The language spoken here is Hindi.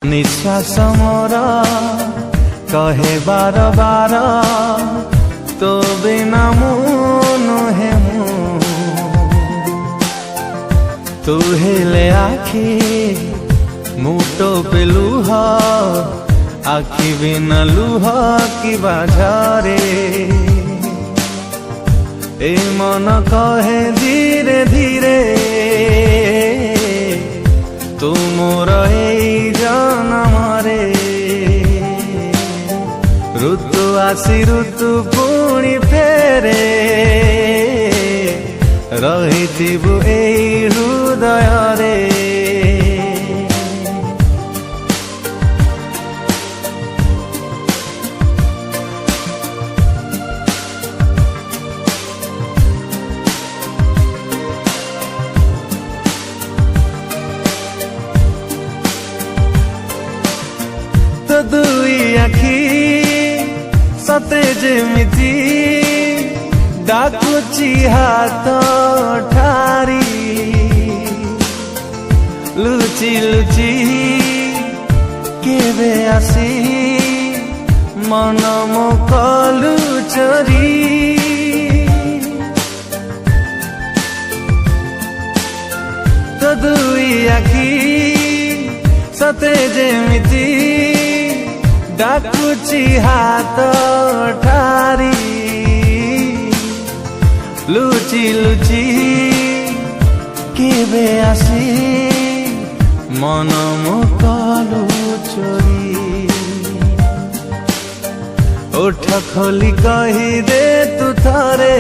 निश्वास मोर कहे बार बार तो बिना नुहे तू हेले आखि मुटो पे लुह आखि बिना लुह कि बाझरे ए मन कहे धीरे धीरे तू मोर जनमरे ऋतु आसी ऋतु पुणी फेरे रहिथिबु एई हृदय रे तो दुई आखि सते जेमिति डाकुची हाथ ठारी लुची लुची केबे आसी मन मो कलु चोरी तो दुई आखि सते जेमिति डाकुची हाथ ठारी लुची लुची केबे आसी मन मुकलु चोरी ओठ खोली कही दे तू थरे